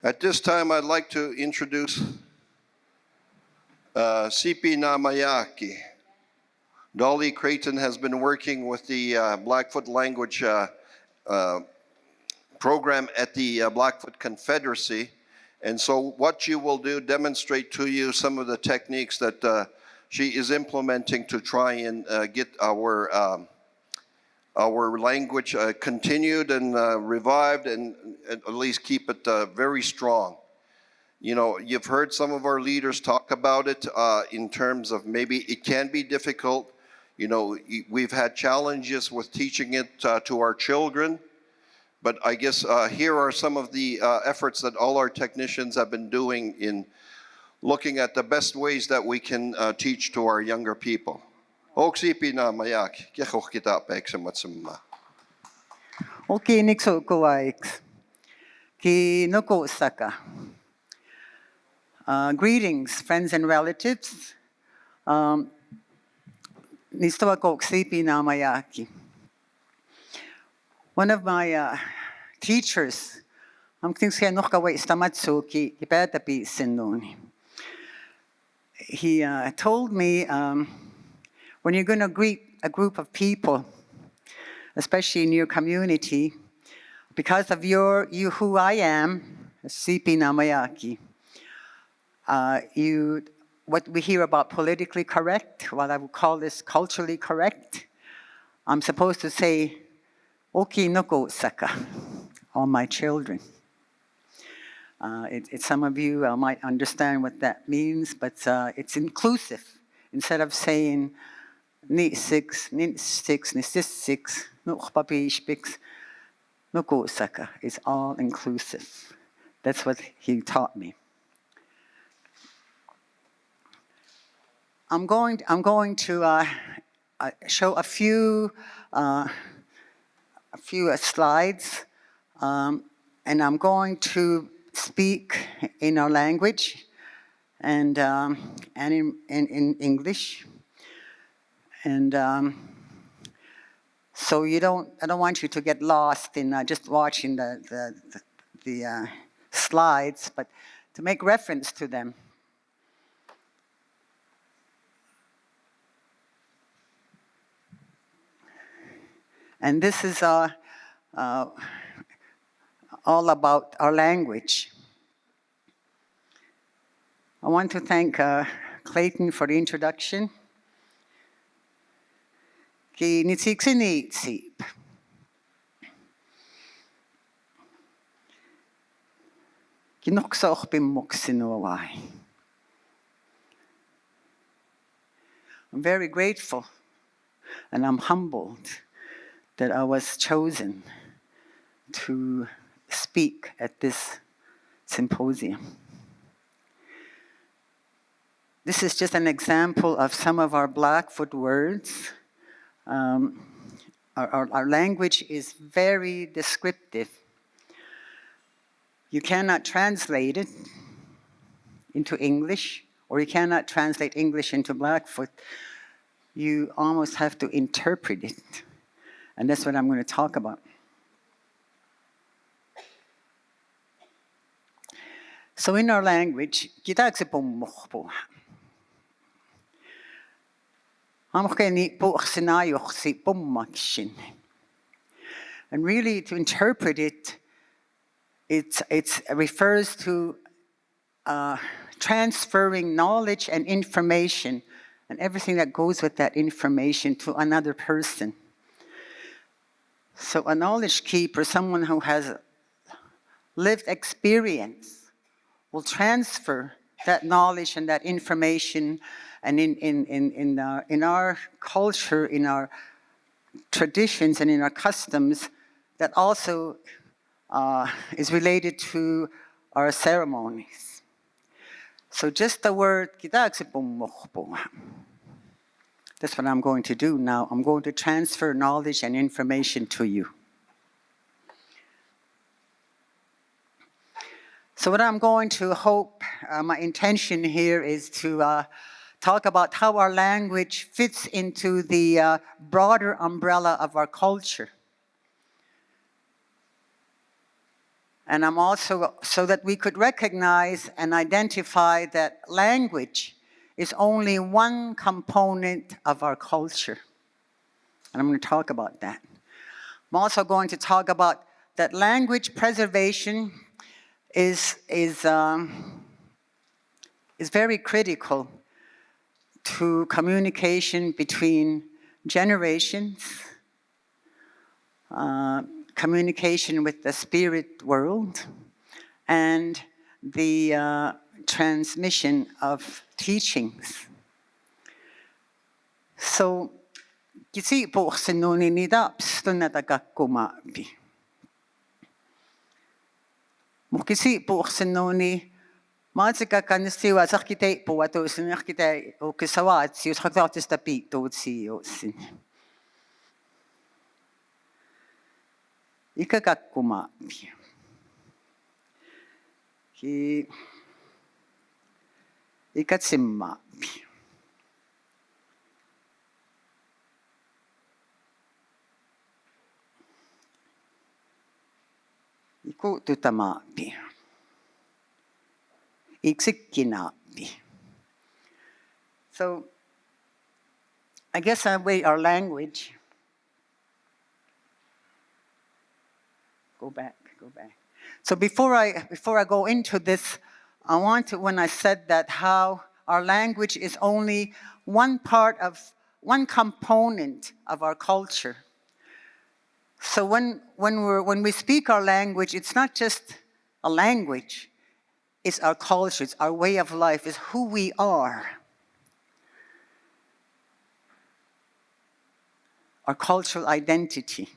At this time, I'd like to introduce Siipiinamayaaki. Dolly Creighton has been working with the Blackfoot language program at the Blackfoot Confederacy. And so what she will do, demonstrate to you some of the techniques that she is implementing to try and get our language continued and revived, and at least keep it very strong. You know, you've heard some of our leaders talk about it in terms of maybe it can be difficult. You know, we've had challenges with teaching it to our children, but I guess here are some of the efforts that all our technicians have been doing in looking at the best ways that we can teach to our younger people. Siipiinamayaaki, kiekoh kita peeksematsemma. Okay, nikso kuwaiks. Ki noko saka. Greetings, friends and relatives. Nistawakok Siipiinamayaaki. One of my teachers, he told me when you're going to greet a group of people, especially in your community, because of you who I am, Siipiinamayaaki, what we hear about politically correct, what I would call this culturally correct, I'm supposed to say, Oki noko saka, all my children. Some of you might understand what that means, but it's inclusive. Instead of saying Niitsipowahsin, noko saka, it's all inclusive. That's what he taught me. I'm going to show a few slides, and I'm going to speak in our language and in English, and so I don't want you to get lost in just watching the slides, but to make reference to them. And this is all about our language. I want to thank Clayton for the introduction. Ki niitsip. Ki noksaoch bimmoksinuawai. I'm very grateful and I'm humbled that I was chosen to speak at this symposium. This is just an example of some of our Blackfoot words. Our language is very descriptive. You cannot translate it into English, or you cannot translate English into Blackfoot. You almost have to interpret it. And that's what I'm going to talk about. So in our language, and really to interpret it, it refers to transferring knowledge and information and everything that goes with that information to another person. So a knowledge keeper, someone who has lived experience, will transfer that knowledge and that information. And in our culture, in our traditions, and in our customs, that also is related to our ceremonies. So just the word, that's what I'm going to do now. I'm going to transfer knowledge and information to you. So what I'm going to hope, my intention here is to talk about how our language fits into the broader umbrella of our culture. And I'm also, so that we could recognize and identify that language is only one component of our culture. And I'm going to talk about that. I'm also going to talk about that language preservation is very critical to communication between generations, communication with the spirit world, and the transmission of teachings. So, Niitsipowahsin nidapс tunnatagakkumaapi. Niitsipowahsin maatikakanistiva sarkitei puatuusin arkitei ukisawaatsi usraktaatista piittuutsiiuussin. Ikakakkumaapi. Ikatsimaapi. Ikuututamaapi. Iksikkinaapi. So, I guess our language. Go back. So before I go into this, I want to, when I said that, how our language is only one component of our culture. So when we speak our language, it's not just a language, it's our culture, it's our way of life, it's who we are. Our cultural identity.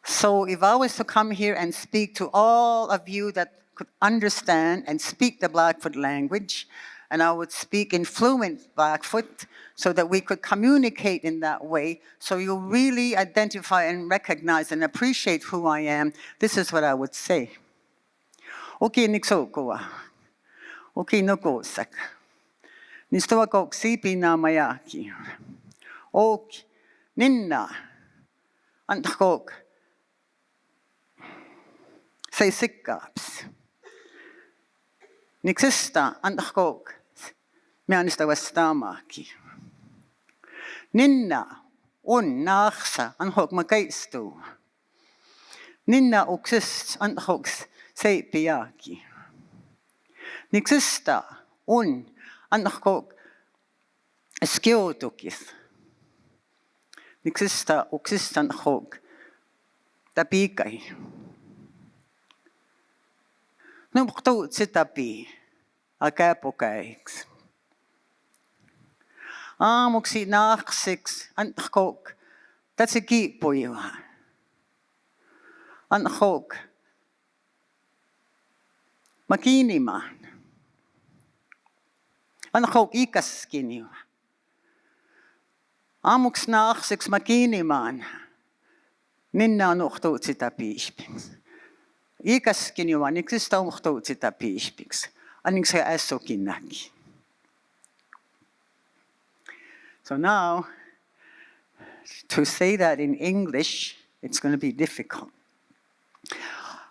So if I was to come here and speak to all of you that could understand and speak the Blackfoot language, and I would speak in fluent Blackfoot so that we could communicate in that way, so you really identify and recognize and appreciate who I am, this is what I would say. Oki niksokoa. Oki nokosak. Nistowakok Siipiinamayaaki. Ok ninna. Antakok. Say sikkaps. Niksista antakok. Mianista wastamaaki. Ninna on naaksa anhok makaistu. Ninna uksist anhok Siipiyaaki. Niksista on anhok skiotukis. Niksista uksistan anhok tapikai. Nubuktuut sitapi akapokaiks. Aamuksi naaksiks anhok tatsikiipuiwa. Anhok makinimaan. Anhok ikaskiniwa. Aamuks naaksiks makinimaan. Ninna nuhtuut sitapi ispiks. Ikaskiniwa niksista nuhtuut sitapi ispiks. Aningsa ässokinnaki. So now, to say that in English, it's going to be difficult.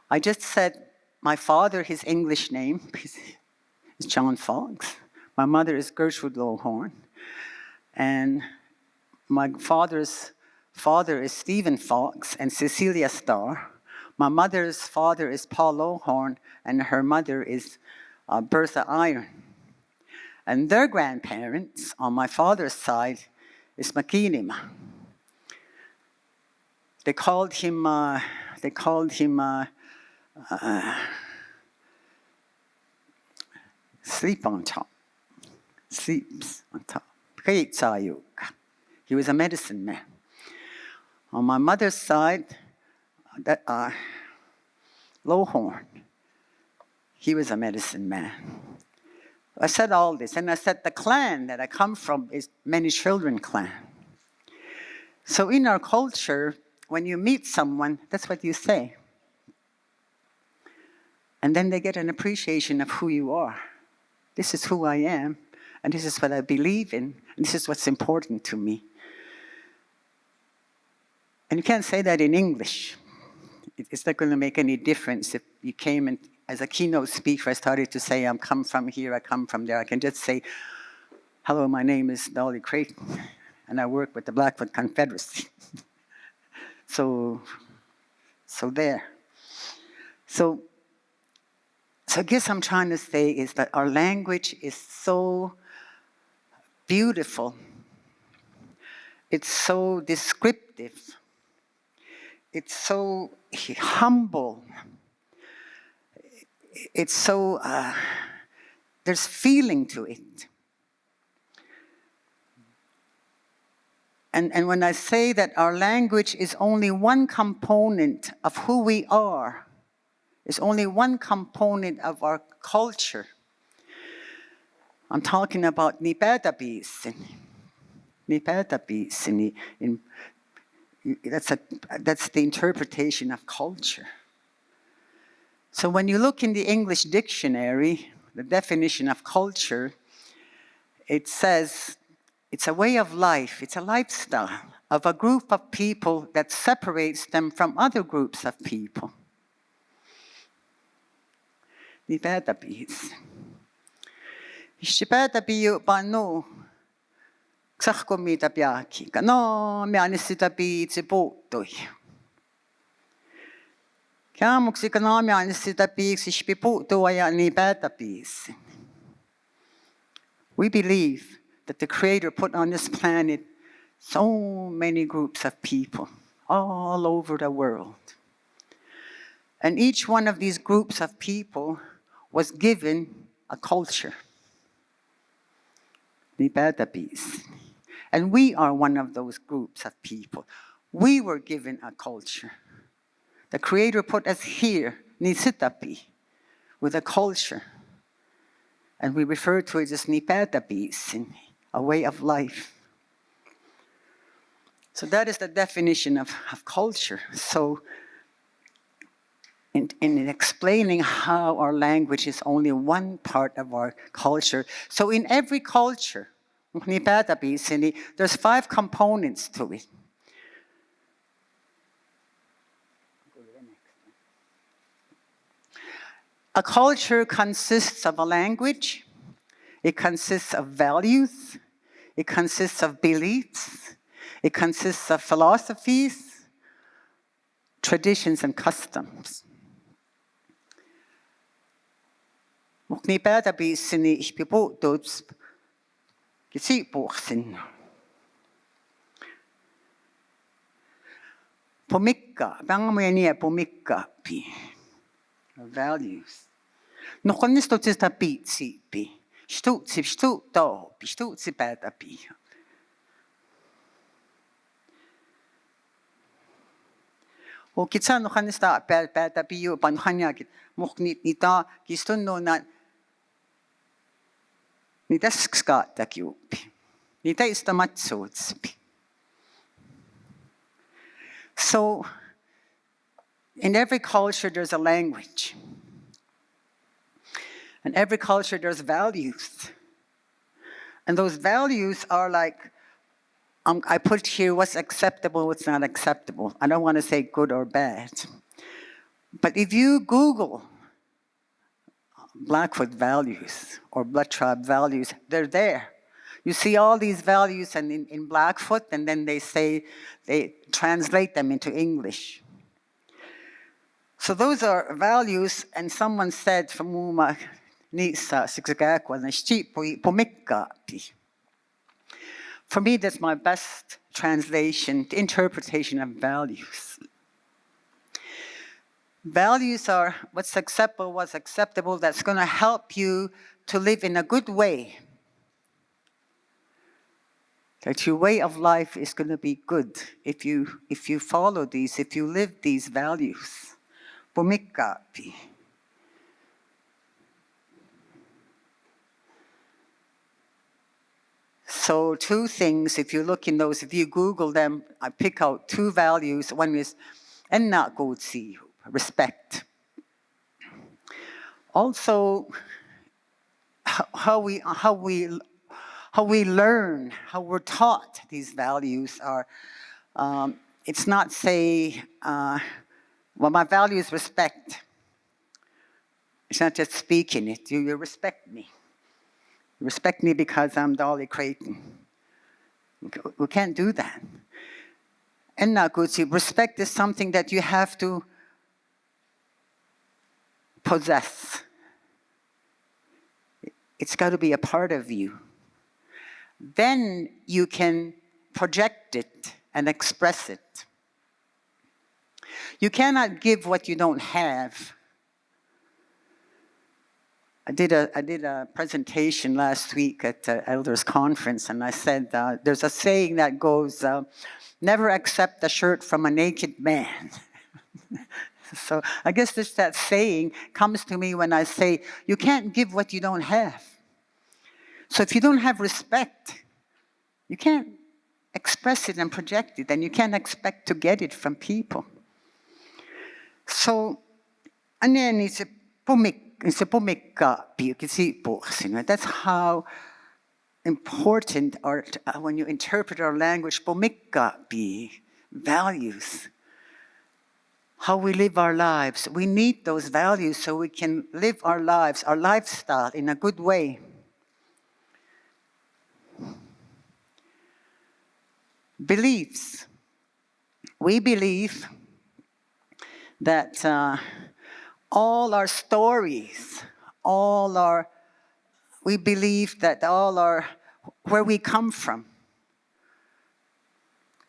I just said my father, his English name is John Fox. My mother is Gertrude Lowhorn. And my father's father is Stephen Fox and Cecilia Starr. My mother's father is Paul Lowhorn, and her mother is Bertha Iron. And their grandparents on my father's side is Makinima. They called him sleep on top. Sleeps on top. He was a medicine man. On my mother's side, Lowhorn, he was a medicine man. I said all this, and I said the clan that I come from is Many Children clan. So in our culture, when you meet someone, that's what you say. And then they get an appreciation of who you are. This is who I am, and this is what I believe in, and this is what's important to me. And you can't say that in English. it's not going to make any difference if you came and as a keynote speaker, I started to say, I come from here, I come from there. I can just say, hello, my name is Dolly Creighton, and I work with the Blackfoot Confederacy. So there. So I guess I'm trying to say is that our language is so beautiful. It's so descriptive. It's so humble. It's so, there's feeling to it. And when I say that our language is only one component of who we are, it's only one component of our culture, I'm talking about Siipiinamayaaki. That's the interpretation of culture. So when you look in the English dictionary, the definition of culture, it says it's a way of life, it's a lifestyle of a group of people that separates them from other groups of people. Siipiinamayaaki. Siipiinamayaaki pano ksahkomiitapiaki kano mianisitapiitsipoottoi. Kiamuksi kano mianisitapiiksi spipoottoja Siipiinamayaaki. We believe that the Creator put on this planet so many groups of people all over the world. And each one of these groups of people was given a culture. And we are one of those groups of people. We were given a culture. The Creator put us here, Niitsipowahsin, with a culture. And we refer to it as Siipiinamayaaki, a way of life. So that is the definition of culture. So in explaining how our language is only one part of our culture, so in every culture, there's 5 components to it. A culture consists of a language, it consists of values, it consists of beliefs, it consists of philosophies, traditions, and customs. Siipiinamayaaki Pomikka, bangamoyania pomikka pi. Values. No konnisto tista piitsipi. Siipiinamayaaki. O kitsa no kannista päätäpi jo panhanjakit. Muhnit nita kistunno na niitä skaattakiupi. Niitä istamatsuutsipi. So, in every culture there's a language. And every culture there's values. And those values are like, I put here what's acceptable, what's not acceptable. I don't want to say good or bad. But if you Google Blackfoot values or Blood Tribe values, they're there. You see all these values and in Blackfoot, and then they translate them into English. So those are values, and someone said, "Famuma niisa siksikakwa na stiipui pomikkaati." For me, that's my best translation, interpretation of values. Values are what's acceptable, that's going to help you to live in a good way. That your way of life is going to be good if you follow these, if you live these values. Pomikkaati. So 2 things, if you look in those, if you Google them, I pick out 2 values. One is ennakuutsi, respect. Also, how we learn, how we're taught these values are, it's not say, Well, my value is respect. It's not just speaking it. You respect me. You respect me because I'm Dolly Creighton. We can't do that. And now, respect is something that you have to possess. It's got to be a part of you. Then you can project it and express it. You cannot give what you don't have. I did a presentation last week at the Elders Conference, and I said there's a saying that goes, never accept a shirt from a naked man. So I guess that saying comes to me when I say, you can't give what you don't have. So if you don't have respect, you can't express it and project it, and you can't expect to get it from people. So, that's how important when you interpret our language, values, how we live our lives. We need those values so we can live our lives, our lifestyle in a good way. Beliefs. We believe that all our stories, we believe that where we come from,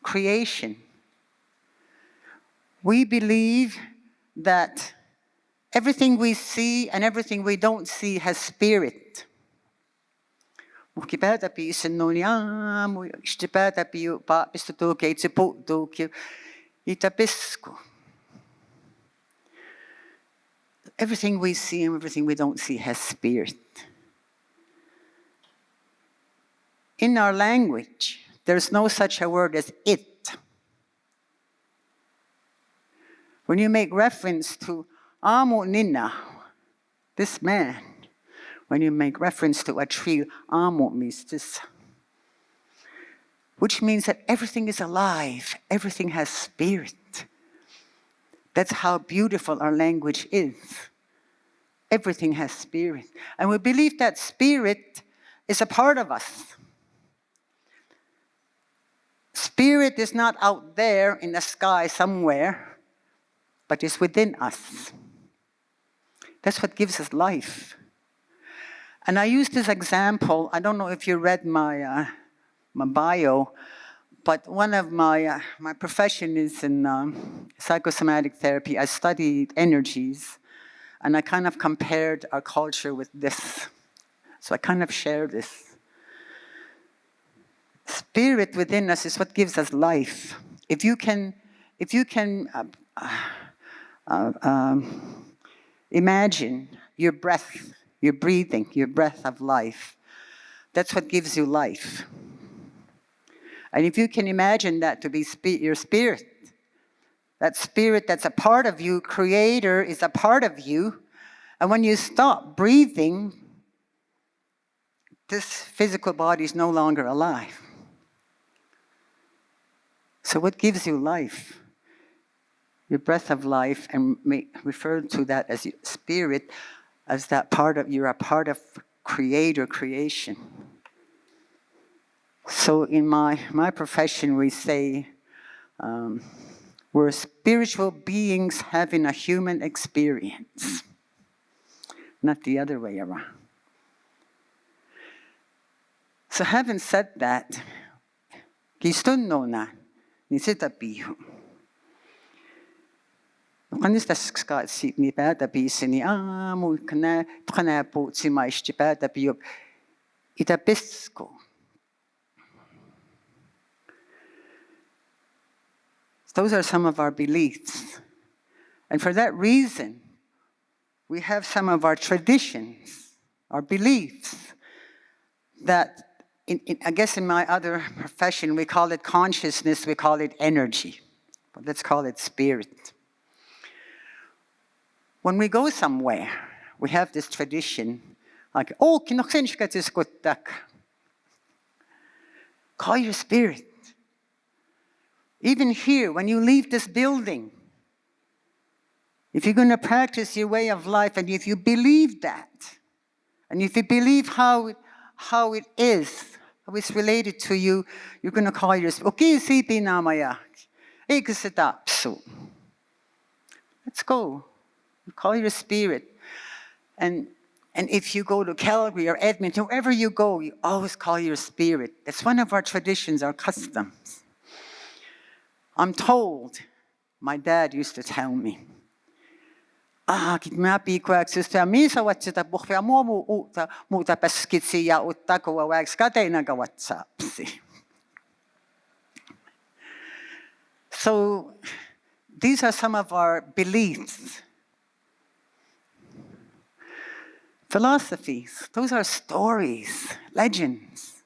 creation. We believe that everything we see and everything we don't see has spirit. Everything we see and everything we don't see has spirit. In our language, there's no such a word as it. When you make reference to Amo Nina, this man, when you make reference to a tree, Amo means this, which means that everything is alive, everything has spirit. That's how beautiful our language is. Everything has spirit. And we believe that spirit is a part of us. Spirit is not out there in the sky somewhere, but is within us. That's what gives us life. And I use this example. I don't know if you read my bio, but one of my profession is in psychosomatic therapy. I studied energies, and I kind of compared our culture with this. So I kind of share this. Spirit within us is what gives us life. If you can imagine your breath, your breathing, your breath of life, that's what gives you life. And if you can imagine that to be your spirit, that spirit that's a part of you, Creator is a part of you, and when you stop breathing, this physical body is no longer alive. So what gives you life? Your breath of life, and refer to that as your spirit, as that part of, you're a part of Creator, creation. So in my profession, we say, we're spiritual beings having a human experience, not the other way around. So having said that, Kistunno na Niitsipowahsin. Kanista Siipiinamayaaki aamu kana puutsima Siipiinamayaaki itapisko. Those are some of our beliefs. And for that reason, we have some of our traditions, our beliefs, that I guess in my other profession, we call it consciousness, we call it energy. But let's call it spirit. When we go somewhere, we have this tradition, like, oh, call your spirit. Even here, when you leave this building, If you're going to practice your way of life, and if you believe that, and if you believe how it is, how it's related to you, you're going to call your spirit. Okay, Siipiinamayaaki. Ikasatapsu. Let's go. You call your spirit. And if you go to Calgary or Edmonton, wherever you go, you always call your spirit. That's one of our traditions, our customs. I'm told, my dad used to tell me, kitmapi kuaksista misa watsita buhvia momu uta muuta paskitsi ja uttakua waaks kateinaga WhatsAppsi. So these are some of our beliefs. Philosophies, those are stories, legends.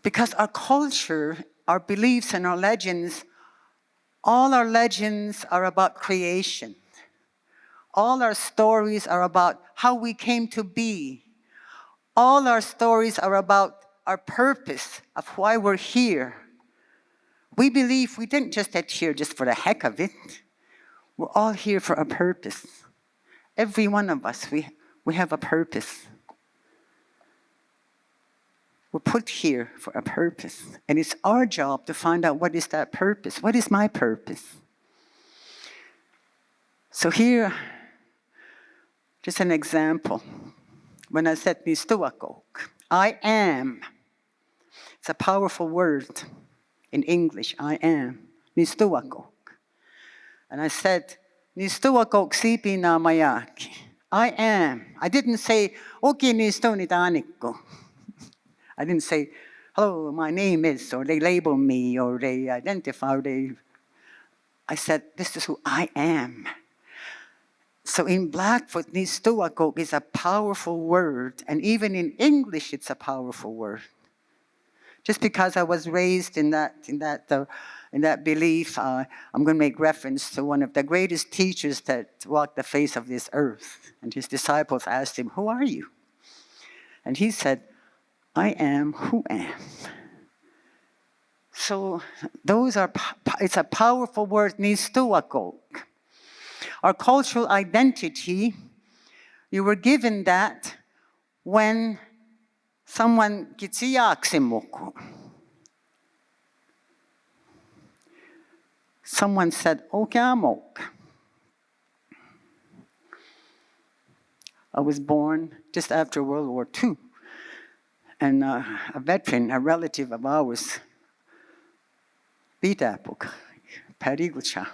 Because our culture, our beliefs and our legends, all our legends are about creation. All our stories are about how we came to be. All our stories are about our purpose of why we're here. We believe we didn't just get here just for the heck of it. We're all here for a purpose. Every one of us, we have a purpose. We're put here for a purpose. And it's our job to find out what is that purpose. What is my purpose? So here, just an example. When I said Niitsipowahsin, I am. It's a powerful word in English, I am. Niitsipowahsin. And I said, Niitsipowahsin Siipiinamayaaki. I am. I didn't say, okay, Niitsipowahsin. I didn't say, hello, my name is, or they label me, or they identify, or they... I said, this is who I am. So in Blackfoot, Niitsipowahsin is a powerful word, and even in English, it's a powerful word. Just because I was raised in that belief, I'm going to make reference to one of the greatest teachers that walked the face of this earth. And his disciples asked him, who are you? And he said, I am who am. So it's a powerful word, Niitsipowahsin. Our cultural identity, you were given that when someone kitsiyaksimuku. Someone said, Okiamok. I was born just after World War II. And a veteran, a relative of ours, Bitapuk, Parigulcha.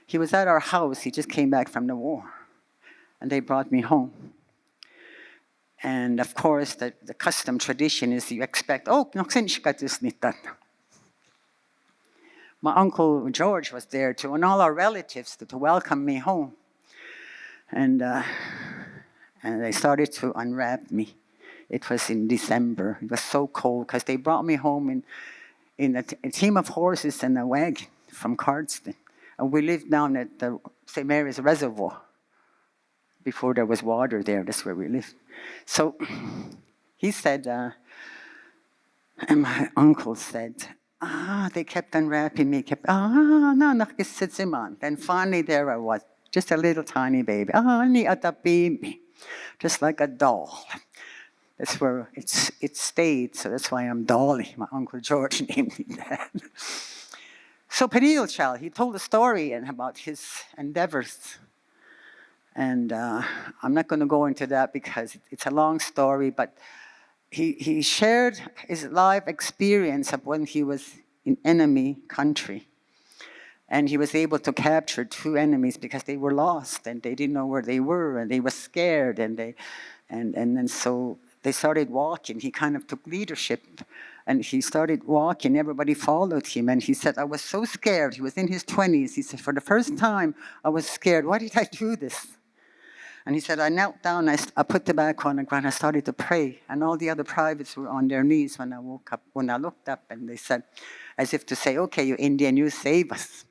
He was at our house. He just came back from the war. And they brought me home. And of course, the custom tradition is you expect, my uncle George was there too, and all our relatives to welcome me home. And they started to unwrap me. It was in December. It was so cold because they brought me home in a team of horses and a wagon from Cardston. And we lived down at the St. Mary's Reservoir. Before there was water there, that's where we lived. So he said, and my uncle said, they kept unwrapping me, Then finally there I was, just a little tiny baby. Just like a doll. That's where it stayed, so that's why I'm Dolly. My Uncle George named me that. So Perilchal, he told a story about his endeavors. And I'm not going to go into that because it's a long story, but he shared his life experience of when he was in enemy country. And he was able to capture 2 enemies because they were lost and they didn't know where they were and they were scared and then so they started walking. He kind of took leadership and he started walking. Everybody followed him and he said, I was so scared. He was in his 20s. He said, for the first time, I was scared. Why did I do this? And he said, I knelt down, I put the back on the ground, I started to pray. And all the other privates were on their knees when I woke up, when I looked up, and they said, as if to say, okay, you Indian, you save us.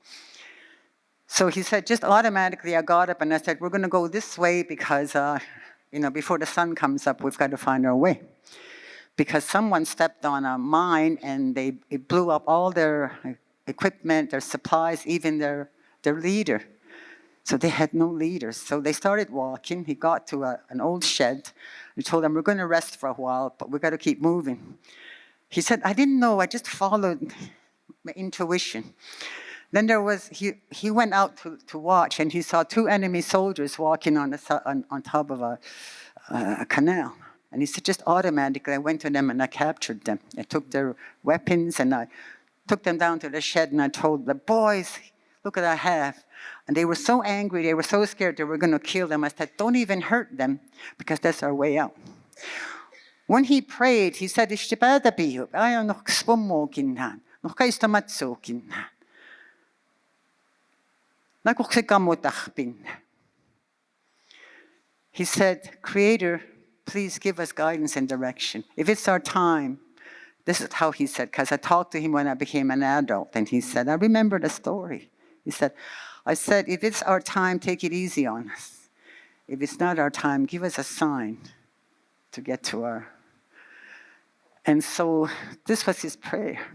So he said, just automatically I got up and I said, we're going to go this way because, before the sun comes up, we've got to find our way. Because someone stepped on a mine and it blew up all their equipment, their supplies, even their leader. So they had no leaders. So they started walking. He got to an old shed. He told them, we're going to rest for a while, but we got to keep moving. He said, I didn't know. I just followed my intuition. Then he went out to watch, and he saw 2 enemy soldiers walking on top of a canal. And he said, just automatically, I went to them and I captured them. I took their weapons and I took them down to the shed and I told the boys, look what I have. And they were so angry, they were so scared they were going to kill them. I said, don't even hurt them, because that's our way out. When he prayed, he said, ayaw noch geswommo kinhan, noch kayo stamatso kinhan. Nakuksikamotach bin. He said, Creator, please give us guidance and direction. If it's our time, this is how he said, because I talked to him when I became an adult, and he said, I remember the story. He said, I said, if it's our time, take it easy on us. If it's not our time, give us a sign to get to our... And so this was his prayer.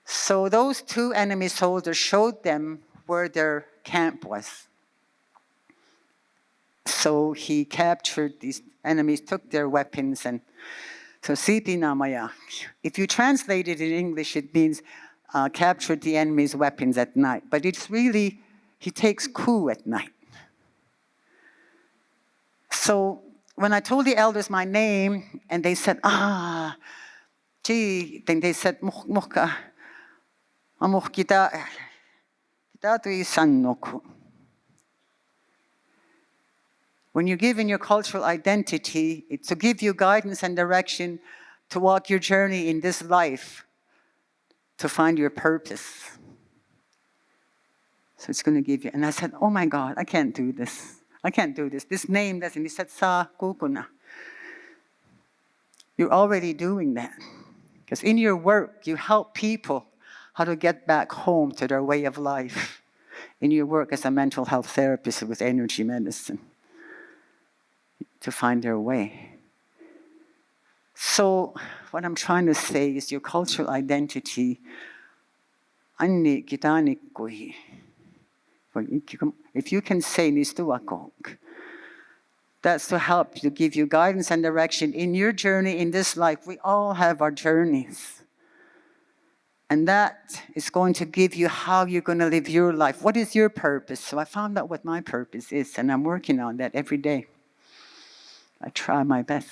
So those 2 enemy soldiers showed them where their camp was. So he captured these enemies, took their weapons, and so Siipiinamayaaki. If you translate it in English, it means captured the enemy's weapons at night. But it's really, he takes coup at night. So when I told the elders my name, and they said, gee, then they said, muhka, amuh kita tu isannoku. When you're given your cultural identity, it's to give you guidance and direction to walk your journey in this life, to find your purpose. So it's going to give you. And I said, oh my God, I can't do this. I can't do this. This name doesn't. He said, Sa kukuna. You're already doing that. Because in your work, you help people how to get back home to their way of life. In your work as a mental health therapist with energy medicine, to find their way. So what I'm trying to say is your cultural identity, anni kitanikkuhi. If you can say nistuakok, that's to help to give you guidance and direction in your journey in this life. We all have our journeys. And that is going to give you how you're going to live your life. What is your purpose? So I found out what my purpose is, and I'm working on that every day. I try my best.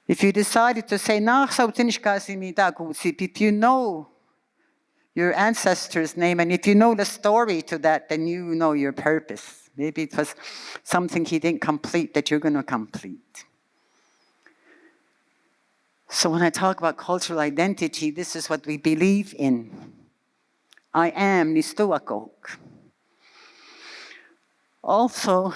If you decided to say, if you know your ancestor's name, and if you know the story to that, then you know your purpose. Maybe it was something he didn't complete that you're going to complete. So when I talk about cultural identity, this is what we believe in. I am Nistuakok. Also,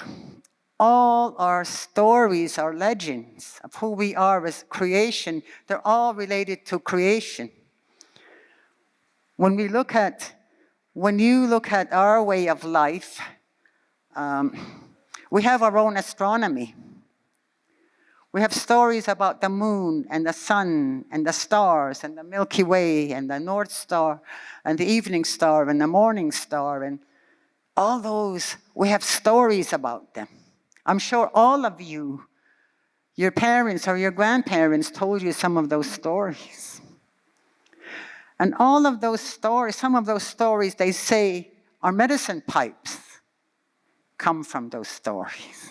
all our stories, our legends of who we are as creation, they're all related to creation. When you look at our way of life, we have our own astronomy. We have stories about the moon and the sun and the stars and the Milky Way and the North Star and the evening star and the morning star, and all those, we have stories about them. I'm sure all of you, your parents or your grandparents told you some of those stories. And all of those stories, some of those stories, they say, are medicine pipes come from those stories.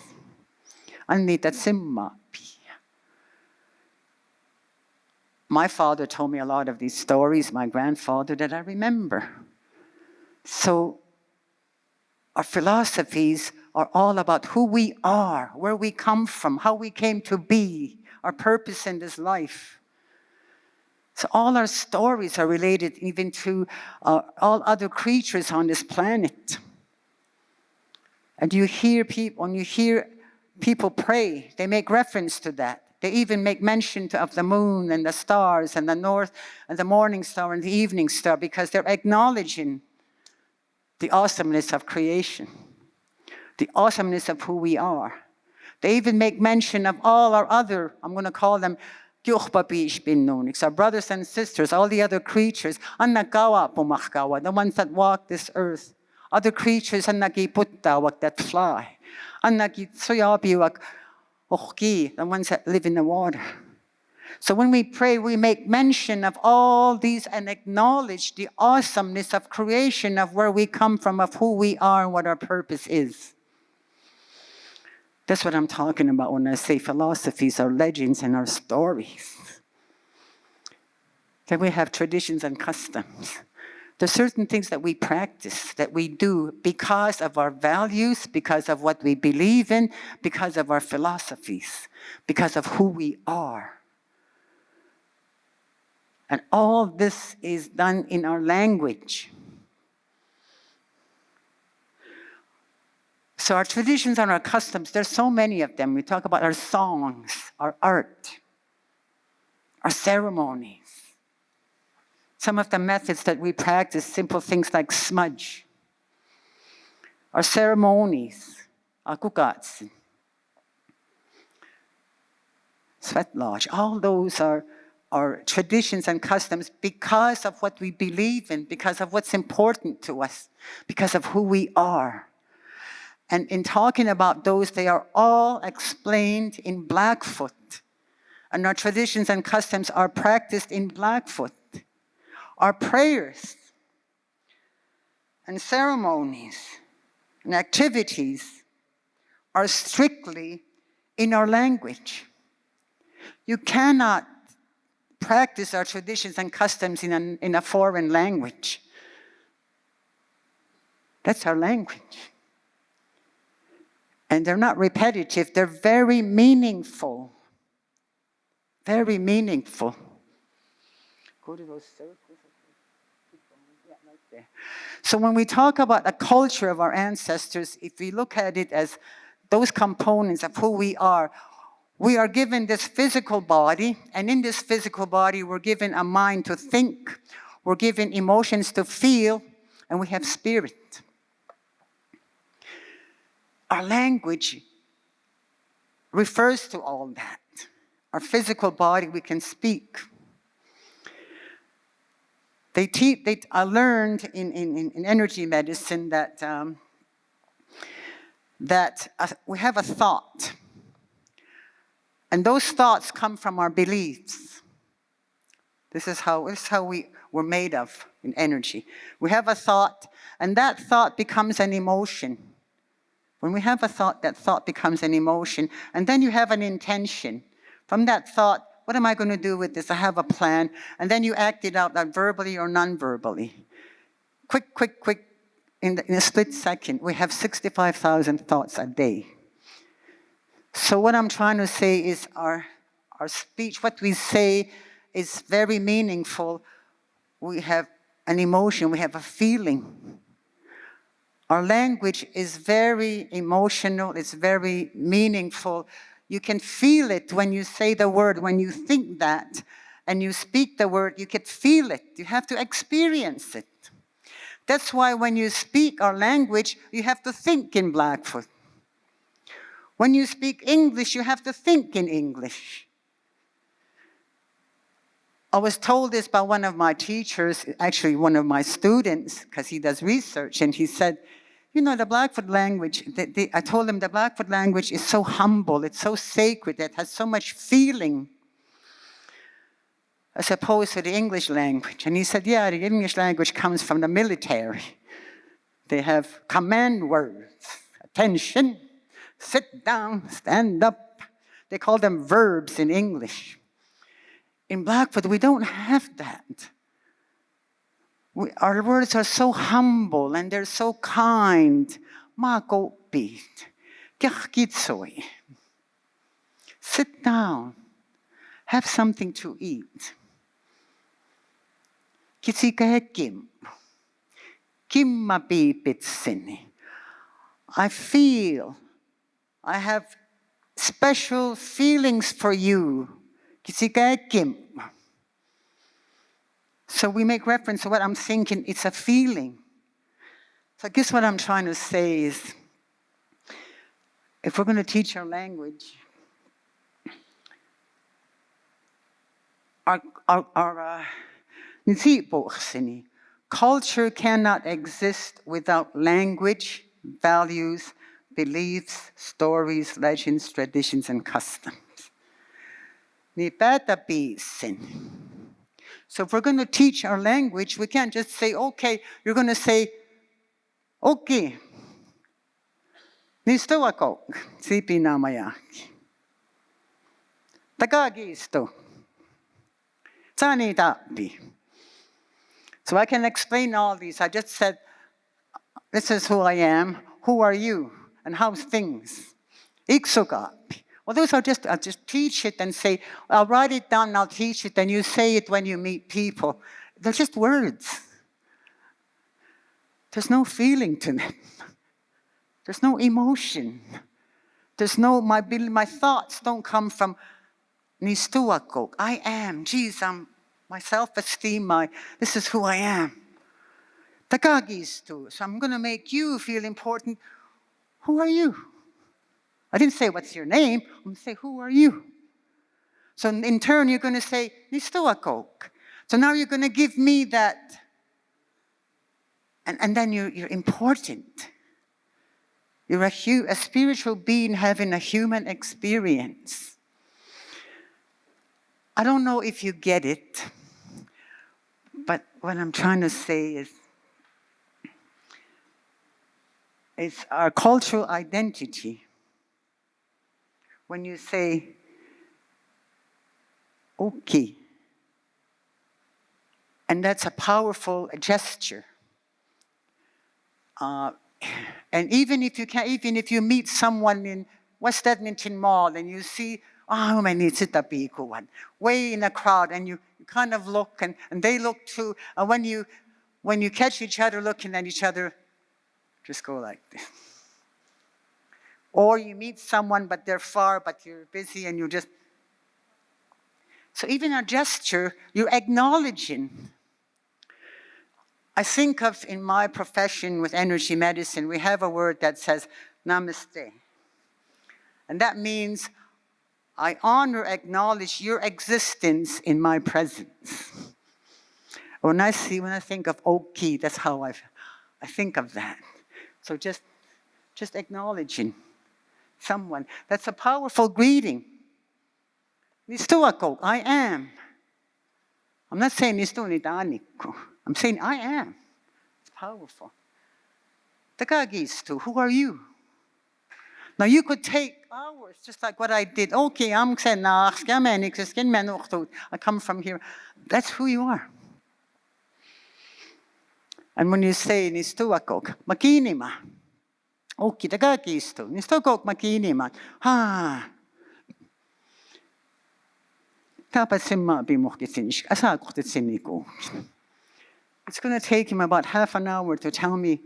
My father told me a lot of these stories, my grandfather, that I remember. So our philosophies are all about who we are, where we come from, how we came to be, our purpose in this life. So all our stories are related even to all other creatures on this planet. And when you hear people pray, they make reference to that. They even make mention of the moon and the stars and the north and the morning star and the evening star, because they're acknowledging the awesomeness of creation, the awesomeness of who we are. They even make mention of all our other, I'm going to call them, our brothers and sisters, all the other creatures, the ones that walk this earth. Other creatures ang nagiputtawag that fly. Ang nagitsuyabiwag ohki, the ones that live in the water. So when we pray, we make mention of all these and acknowledge the awesomeness of creation, of where we come from, of who we are and what our purpose is. That's what I'm talking about when I say philosophies are legends and our stories. That we have traditions and customs. There's certain things that we practice, that we do because of our values, because of what we believe in, because of our philosophies, because of who we are. And all this is done in our language. So our traditions and our customs, there's so many of them. We talk about our songs, our art, our ceremonies. Some of the methods that we practice, simple things like smudge. Our ceremonies, akukatsin, sweat lodge, all those are traditions and customs because of what we believe in, because of what's important to us, because of who we are. And in talking about those, they are all explained in Blackfoot. And our traditions and customs are practiced in Blackfoot. Our prayers and ceremonies and activities are strictly in our language. You cannot practice our traditions and customs in a foreign language. That's our language. And they're not repetitive, they're very meaningful. Very meaningful. Go to those circles. Yeah, right there. So when we talk about the culture of our ancestors, if we look at it as those components of who we are given this physical body, and in this physical body, we're given a mind to think, we're given emotions to feel, and we have spirit. Our language refers to all that. Our physical body, we can speak. I learned in energy medicine that we have a thought. And those thoughts come from our beliefs. This is how we were made of in energy. We have a thought, and that thought becomes an emotion. When we have a thought, that thought becomes an emotion. And then you have an intention. From that thought, what am I going to do with this? I have a plan. And then you act it out, like verbally or non-verbally. Quick, in a split second. We have 65,000 thoughts a day. So what I'm trying to say is our speech, what we say is very meaningful. We have an emotion, we have a feeling. Our language is very emotional, it's very meaningful. You can feel it when you say the word, when you think that, and you speak the word, you can feel it. You have to experience it. That's why when you speak our language, you have to think in Blackfoot. When you speak English, you have to think in English. I was told this by one of my teachers, actually one of my students, because he does research, and he said, you know, the Blackfoot language, I told him the Blackfoot language is so humble, it's so sacred, it has so much feeling, as opposed to the English language. And he said, yeah, the English language comes from the military. They have command words, attention, sit down, stand up. They call them verbs in English. In Blackfoot, we don't have that. Our words are so humble and they're so kind. Sit down. Have something to eat. I feel. I have special feelings for you. So we make reference to what I'm thinking, it's a feeling. So I guess what I'm trying to say is, if we're going to teach our language, our Niitsipowahsin Culture cannot exist without language, values, beliefs, stories, legends, traditions, and customs. Niitsipowahsin. So if we're going to teach our language, we can't just say, okay, you're going to say, okay. Niitsipowahsin Siipiinamayaaki. Tagagisto. Tsanitapi. So I can explain all these. I just said, this is who I am. Who are you? And how's things? Iksukapi. Well, those are just, I'll just teach it and say, I'll write it down and I'll teach it, and you say it when you meet people. They're just words. There's no feeling to them. There's no emotion. There's no, my thoughts don't come from Niitsipowahsin. I am, geez, my self-esteem, this is who I am. Tagagistu. So I'm going to make you feel important. Who are you? I didn't say, what's your name? I'm going to say, who are you? So in turn, you're going to say, Niitsipowahsin. So now you're going to give me that. And then you're important. You're a spiritual being having a human experience. I don't know if you get it, but what I'm trying to say is, it's our cultural identity. When you say, okay, and that's a powerful gesture. And even if you meet someone in West Edmonton Mall and you see, oh, my Niitsipowahsin, way in a crowd, and you kind of look, and they look too, and when you catch each other looking at each other, just go like this. Or you meet someone, but they're far, but you're busy, and you just... So even a gesture, you're acknowledging. I think of, in my profession with energy medicine, we have a word that says namaste. And that means I honor, acknowledge your existence in my presence. When I think of Oki, that's how I think of that. So just acknowledging someone. That's a powerful greeting. Niitsipowahsin, I am. I'm not saying Niitsipowahsin. I'm saying I am. It's powerful. Tagagistu, who are you? Now you could take hours, just like what I did. Okay, I come from here. That's who you are. And when you say Niitsipowahsin, makinima. Okay, tagagistu. Niitsipowahsin makinima. Ha. It's going to take him about half an hour to tell me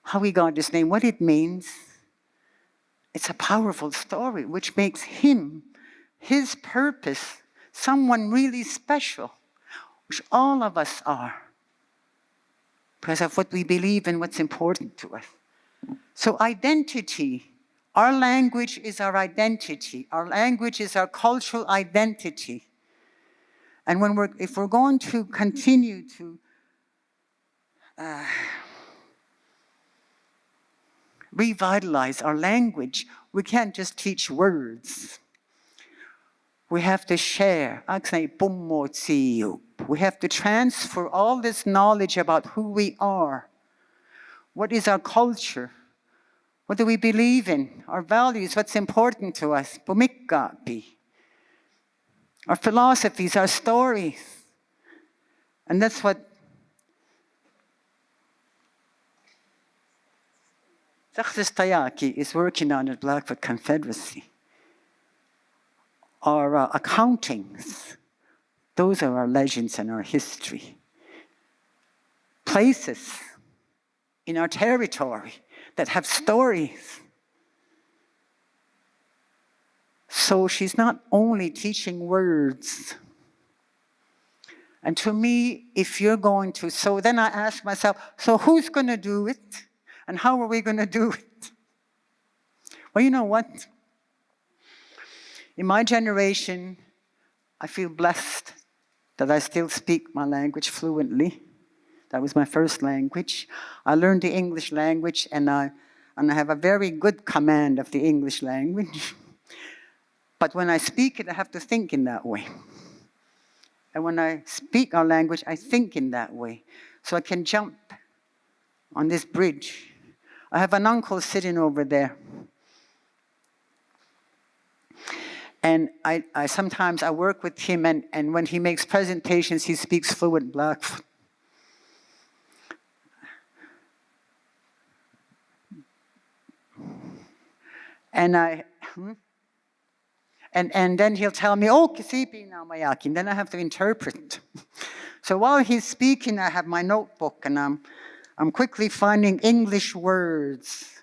how he got his name, what it means. It's a powerful story, which makes him, his purpose, someone really special, which all of us are, because of what we believe and what's important to us. So identity, our language is our identity. Our language is our cultural identity. And if we're going to continue to revitalize our language, we can't just teach words. We have to share. We have to transfer all this knowledge about who we are. What is our culture? What do we believe in? Our values, what's important to us? Our philosophies, our stories. And that's what Siipiinamayaaki is working on at Blackfoot Confederacy. Our accountings, those are our legends and our history. Places in our territory that have stories. So she's not only teaching words. And to me, if you're going to, so then I ask myself, so who's going to do it? And how are we going to do it? Well, you know what? In my generation, I feel blessed that I still speak my language fluently. That was my first language. I learned the English language, and I have a very good command of the English language. But when I speak it, I have to think in that way. And when I speak our language, I think in that way. So I can jump on this bridge. I have an uncle sitting over there. And I sometimes I work with him, and when he makes presentations, he speaks fluent Blackfoot. And and then he'll tell me, oh, Siipiinamayaaki, and then I have to interpret. So while he's speaking, I have my notebook, and I'm quickly finding English words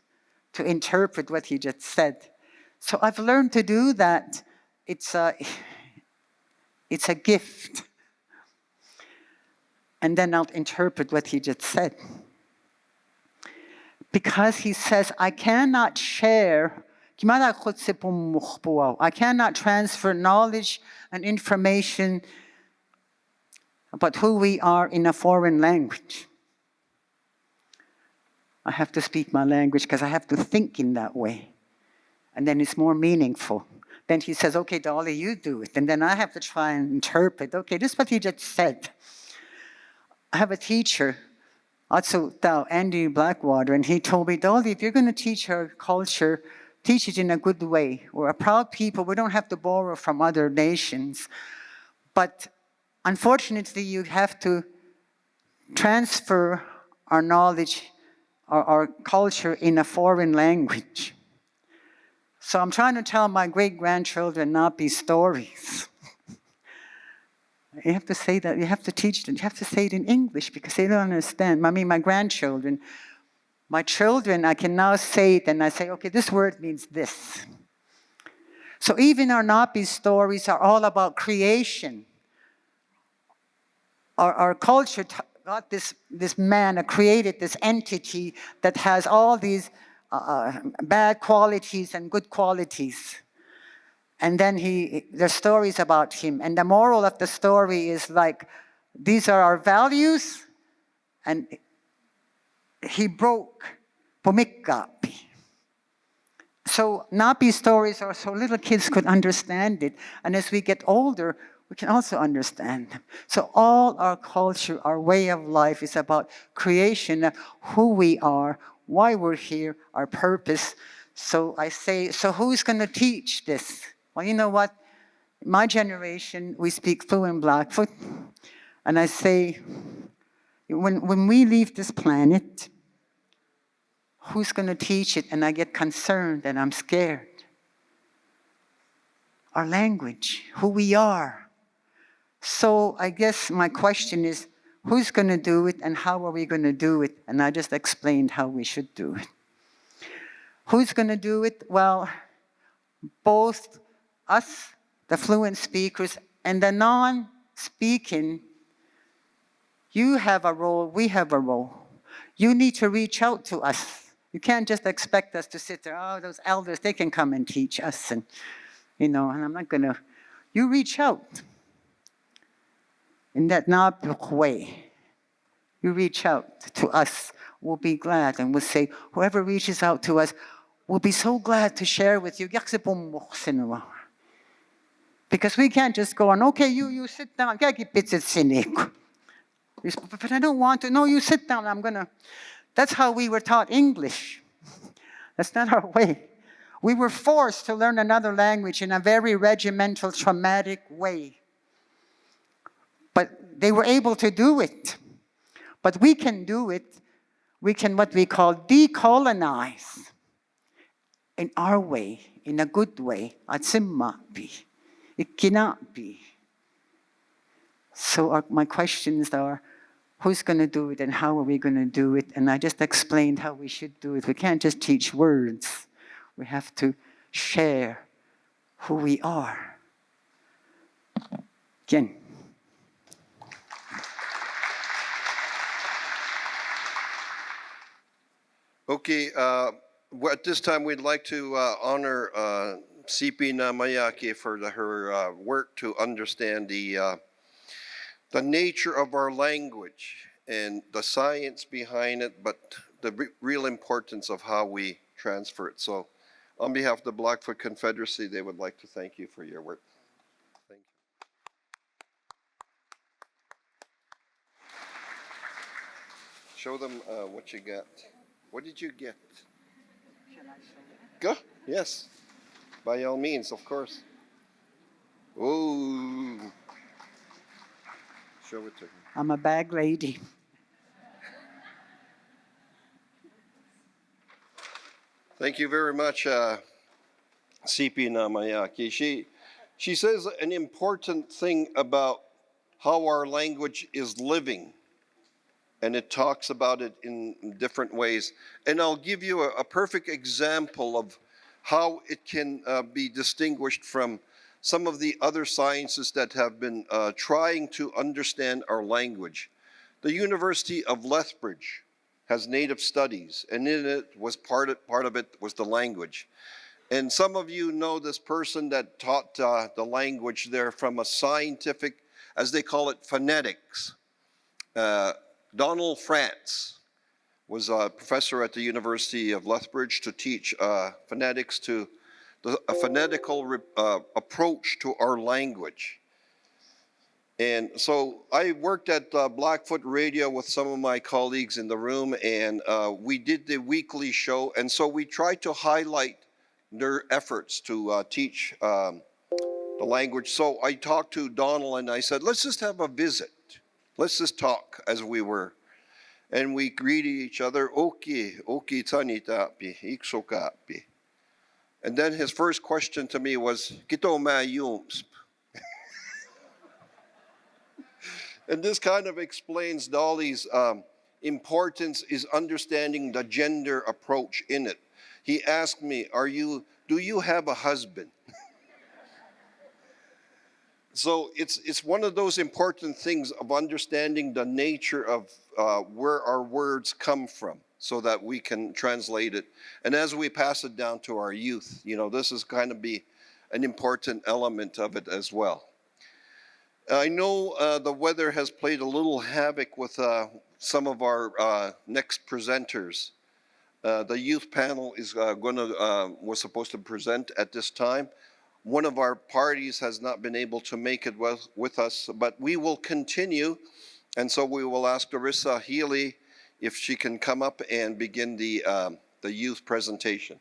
to interpret what he just said. So I've learned to do that. It's a gift. And then I'll interpret what he just said. Because he says, I cannot share, I cannot transfer knowledge and information about who we are in a foreign language. I have to speak my language because I have to think in that way. And then it's more meaningful. Then he says, okay, Dolly, you do it. And then I have to try and interpret, okay, this is what he just said. I have a teacher, Andy Blackwater, and he told me, Dolly, if you're going to teach our culture, teach it in a good way. We're a proud people. We don't have to borrow from other nations. But unfortunately, you have to transfer our knowledge, our culture in a foreign language. So I'm trying to tell my great-grandchildren Napi stories. You have to say that, you have to teach them, you have to say it in English because they don't understand. I mean, my grandchildren, my children, I can now say it and I say, okay, this word means this. So even our Napi stories are all about creation. Our culture got this man, created this entity that has all these bad qualities and good qualities. And then there's stories about him. And the moral of the story is like, these are our values, and he broke Pumikkapi. So Napi stories are so little kids could understand it. And as we get older, we can also understand them. So all our culture, our way of life is about creation of who we are, why we're here, our purpose. So I say, so who's going to teach this? Well, you know what? My generation, we speak fluent Blackfoot. And I say, when we leave this planet, who's going to teach it? And I get concerned and I'm scared. Our language, who we are. So I guess my question is, who's going to do it and how are we going to do it? And I just explained how we should do it. Who's going to do it? Well, both us, the fluent speakers, and the non-speaking, you have a role, we have a role. You need to reach out to us. You can't just expect us to sit there, oh, those elders, they can come and teach us. And, and I'm not going to, you reach out. In that Napuk way, you reach out to us. We'll be glad, and we'll say, whoever reaches out to us, we'll be so glad to share with you. Because we can't just go on, okay, you sit down. But I don't want to. No, you sit down. I'm going to. That's how we were taught English. That's not our way. We were forced to learn another language in a very regimental, traumatic way. But they were able to do it. But we can do it. We can, what we call, decolonize in our way, in a good way. Atsimmapi. It cannot be. So my questions are, who's going to do it and how are we going to do it? And I just explained how we should do it. We can't just teach words. We have to share who we are. Again. Okay, at this time we'd like to honor Siipiinamayaaki for her work to understand the nature of our language and the science behind it, but the real importance of how we transfer it. So, on behalf of the Blackfoot Confederacy, they would like to thank you for your work. Thank you. Show them what you got. What did you get? Go. Yes. By all means, of course. Ooh. Show it to him. I'm a bag lady. Thank you very much, Siipiinamayaaki. She says an important thing about how our language is living, and it talks about it in different ways. And I'll give you a perfect example of how it can be distinguished from some of the other sciences that have been trying to understand our language. The University of Lethbridge has native studies, and in it was part of it was the language. And some of you know this person that taught the language there from a scientific, as they call it, phonetics. Donald France was a professor at the University of Lethbridge to teach phonetics to a phonetical approach to our language. And so I worked at Blackfoot Radio with some of my colleagues in the room, and we did the weekly show. And so we tried to highlight their efforts to teach the language. So I talked to Donald and I said, let's just have a visit. Let's just talk as we were. And we greeted each other, oki tanitapi, iksokapi. And then his first question to me was, kito mayums. And this kind of explains Dolly's importance is understanding the gender approach in it. He asked me, do you have a husband? So it's one of those important things of understanding the nature of where our words come from so that we can translate it. And as we pass it down to our youth, this is kind of be an important element of it as well. I know the weather has played a little havoc with some of our next presenters. The youth panel is was supposed to present at this time. One of our parties has not been able to make it with us, but we will continue. And so we will ask Doricia Healy if she can come up and begin the youth presentation.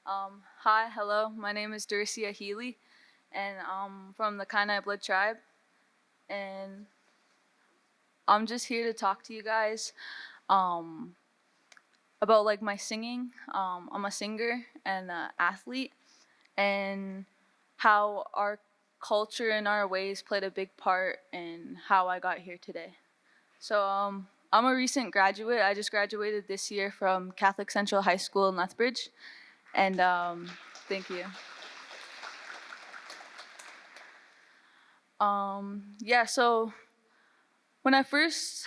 Hi, hello, my name is Doricia Healy, and I'm from the Keynote blood tribe, and I'm just here to talk to you guys about like my singing. I'm a singer and an athlete, and how our culture and our ways played a big part in how I got here today. So I'm a recent graduate. I just graduated this year from Catholic Central High School in Lethbridge, and thank you. Yeah, so when I first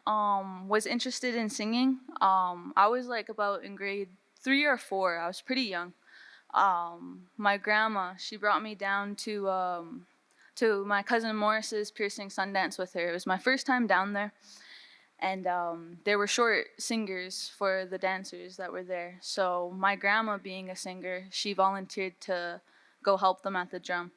was interested in singing, I was like about in grade 3 or 4. I was pretty young. My grandma, she brought me down to my cousin Morris's piercing Sundance with her. It was my first time down there, and there were short singers for the dancers that were there. So my grandma, being a singer, she volunteered to go help them at the drum.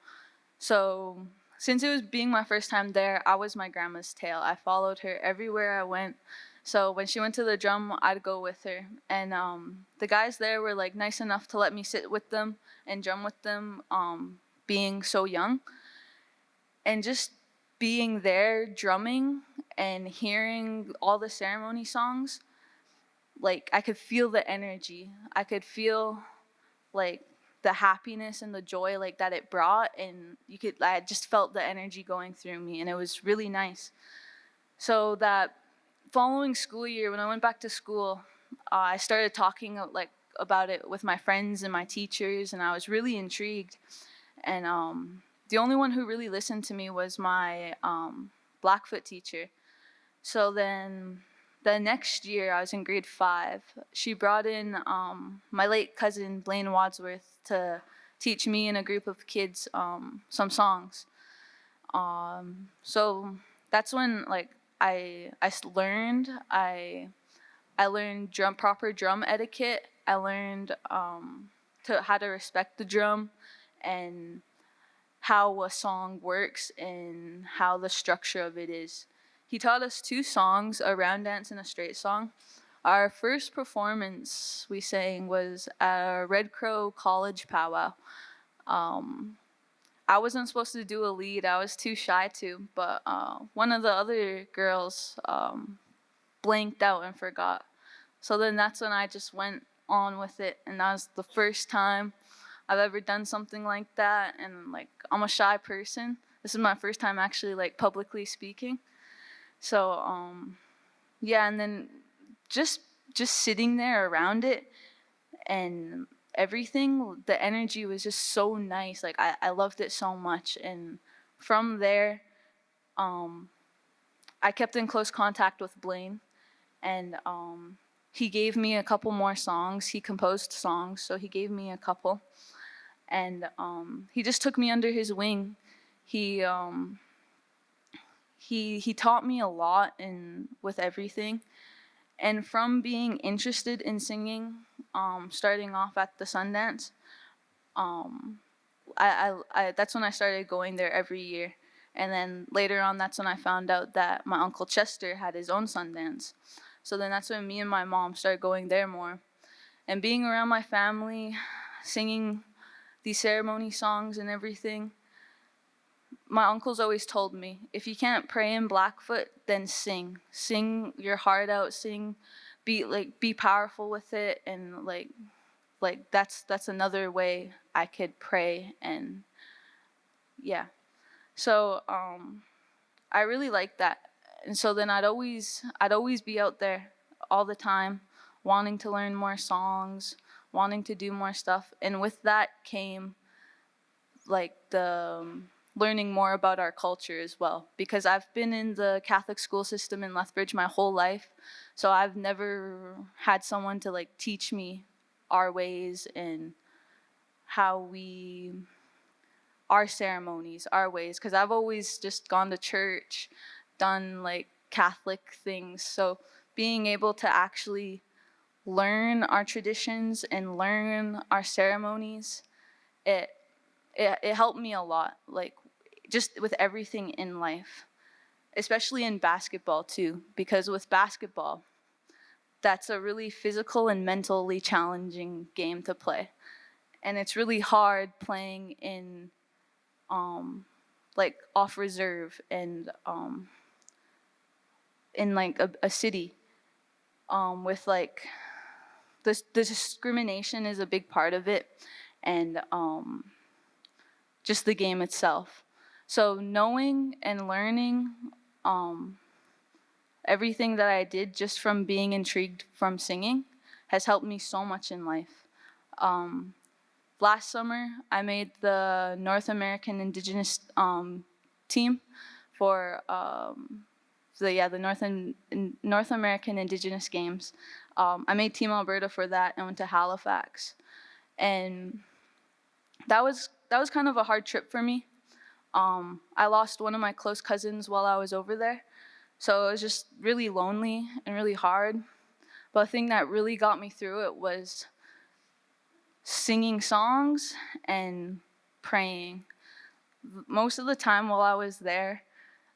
So since it was being my first time there, I was my grandma's tail. I followed her everywhere I went. So when she went to the drum, I'd go with her. And the guys there were like nice enough to let me sit with them and drum with them, being so young. And just being there drumming and hearing all the ceremony songs, like I could feel the energy. I could feel like the happiness and the joy like that it brought, and I just felt the energy going through me, and it was really nice. So that following school year, when I went back to school, I started talking about it with my friends and my teachers, and I was really intrigued. And the only one who really listened to me was my Blackfoot teacher. So then the next year, I was in grade 5. She brought in my late cousin Blaine Wadsworth to teach me and a group of kids some songs. So that's when like learned. I learned proper drum etiquette. I learned how to respect the drum and how a song works and how the structure of it is. He taught us 2 songs, a round dance and a straight song. Our first performance we sang was at a Red Crow College powwow. I wasn't supposed to do a lead. I was too shy to, but one of the other girls blanked out and forgot. So then that's when I just went on with it, and that was the first time I've ever done something like that. And like, I'm a shy person. This is my first time actually like publicly speaking. So yeah, and then just sitting there around it and everything, the energy was just so nice. Like I loved it so much. And from there, I kept in close contact with Blaine, and he gave me a couple more songs. He composed songs, so he gave me a couple. And he just took me under his wing. He taught me a lot with everything. And from being interested in singing, starting off at the Sundance, that's when I started going there every year. And then later on, that's when I found out that my Uncle Chester had his own Sundance. So then that's when me and my mom started going there more. And being around my family, singing these ceremony songs and everything, my uncles always told me, if you can't pray in Blackfoot, then sing. Sing your heart out, be powerful with it, and like that's another way I could pray. And yeah. So I really liked that. And so then I'd always be out there all the time, wanting to learn more songs, wanting to do more stuff. And with that came like the learning more about our culture as well, because I've been in the Catholic school system in Lethbridge my whole life, so I've never had someone to like teach me our ways and our ceremonies, our ways, because I've always just gone to church, done like Catholic things. So being able to actually learn our traditions and learn our ceremonies, it helped me a lot, like just with everything in life, especially in basketball too, because with basketball, that's a really physical and mentally challenging game to play. And it's really hard playing in like off reserve and in like a city with like the discrimination is a big part of it, and just the game itself. So knowing and learning everything that I did just from being intrigued from singing has helped me so much in life. Last summer, I made the North American Indigenous team for the North American Indigenous Games. I made Team Alberta for that and went to Halifax, and that was kind of a hard trip for me. I lost one of my close cousins while I was over there, so it was just really lonely and really hard. But the thing that really got me through it was singing songs and praying. Most of the time while I was there,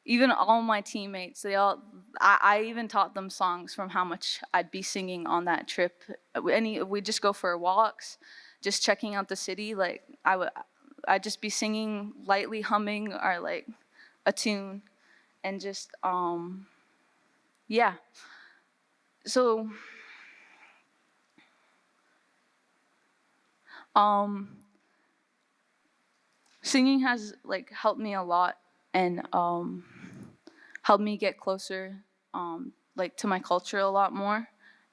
even all my teammates, I even taught them songs from how much I'd be singing on that trip. We'd just go for walks, just checking out the city. Like I'd just be singing, lightly humming or like a tune, and just yeah. So singing has like helped me a lot, and helped me get closer like to my culture a lot more,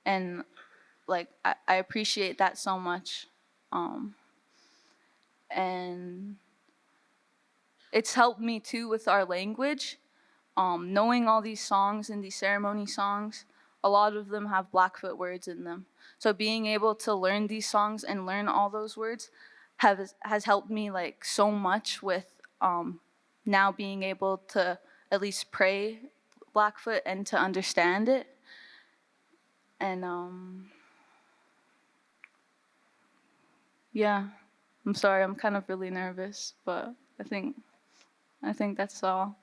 and like I appreciate that so much, and it's helped me too with our language, knowing all these songs and these ceremony songs a lot of them have Blackfoot words in them. So being able to learn these songs and learn all those words has helped me like so much with now being able to at least pray Blackfoot and to understand it. And yeah, I'm sorry, I'm kind of really nervous, but I think that's all.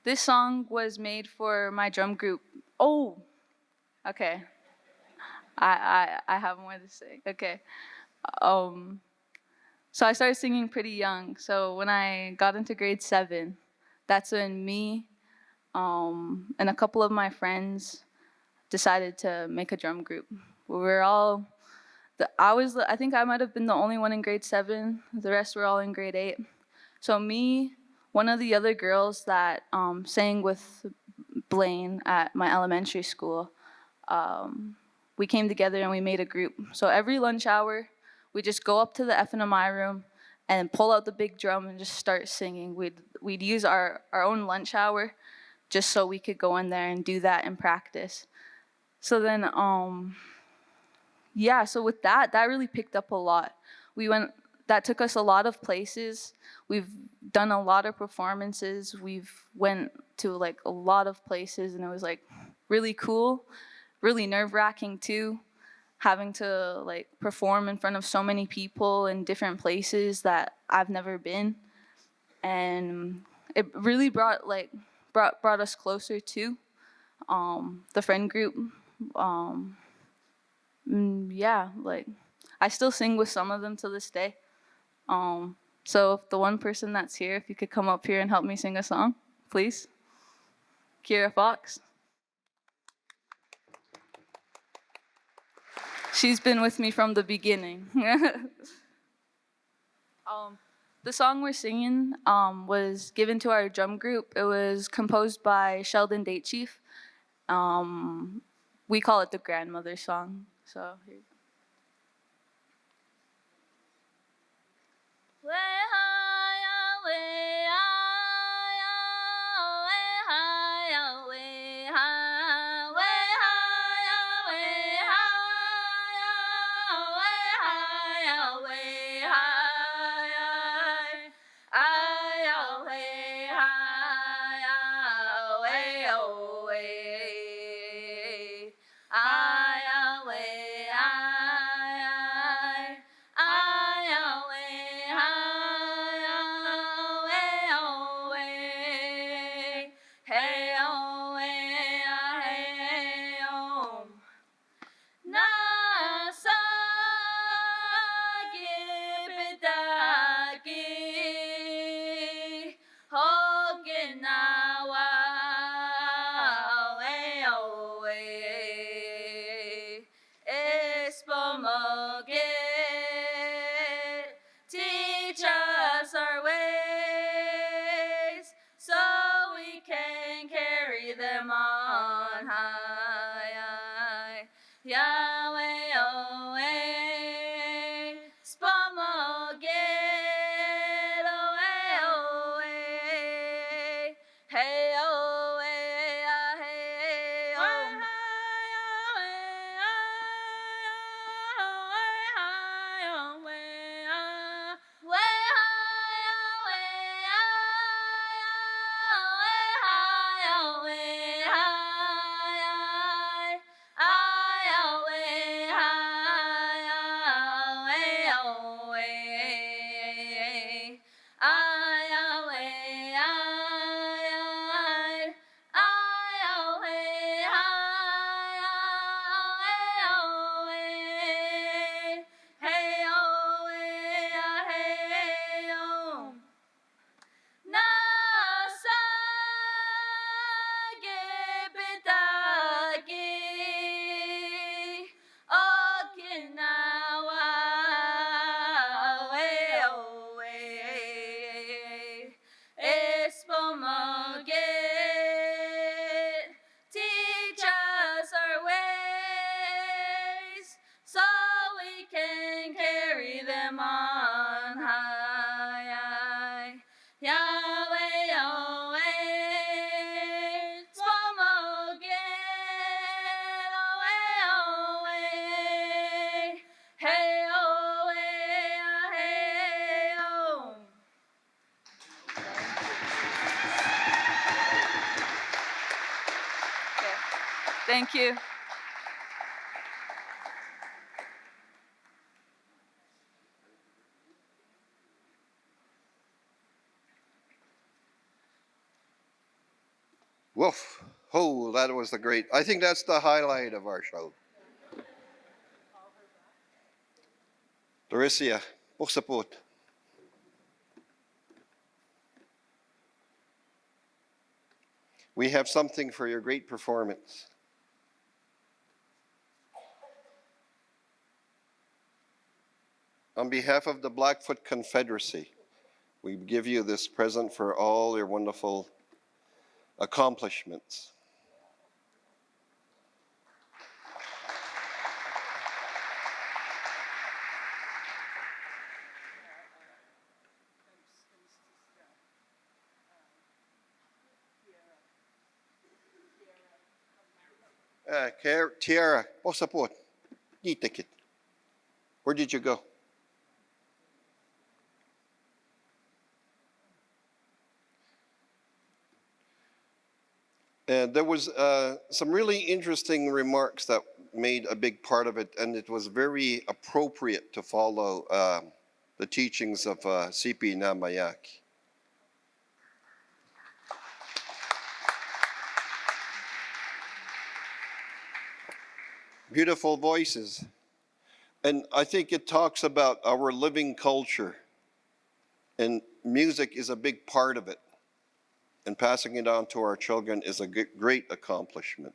This song was made for my drum group. Oh, okay. I have more to say. Okay. So I started singing pretty young. So when I got into grade 7, that's when me and a couple of my friends decided to make a drum group. We were all, I think I might have been the only one in grade 7. The rest were all in grade 8. So me, one of the other girls that sang with Blaine at my elementary school, we came together and we made a group. So every lunch hour, we just go up to the FNMI room and pull out the big drum and just start singing. We'd use our own lunch hour just so we could go in there and do that and practice. So then, yeah, so with that really picked up a lot. That took us a lot of places. We've done a lot of performances. We've went to like a lot of places, and it was like really cool, really nerve-wracking too, having to like perform in front of so many people in different places that I've never been. And it really brought us closer to the friend group. Yeah, like I still sing with some of them to this day. So if the one person that's here, if you could come up here and help me sing a song, please. Keira Fox. She's been with me from the beginning. The song we're singing was given to our drum group. It was composed by Sheldon Datechief. We call it the grandmother song. So here you go. Teach us our ways so we can carry them on high. Yahweh, Yahweh, Spomogit, Yahweh, Yahweh, hey, Yahweh, hey, Yahweh. Way high, Thank you. Woof. Oh, that was the great. I think that's the highlight of our show. Doricia, pusaput. We have something for your great performance. On behalf of the Blackfoot Confederacy, we give you this present for all your wonderful accomplishments. Tiara, posapot. Ticket. Where did you go? And there was some really interesting remarks that made a big part of it, and it was very appropriate to follow the teachings of Siipiinamayaaki. Beautiful voices. And I think it talks about our living culture, and music is a big part of it. And passing it on to our children is a great accomplishment.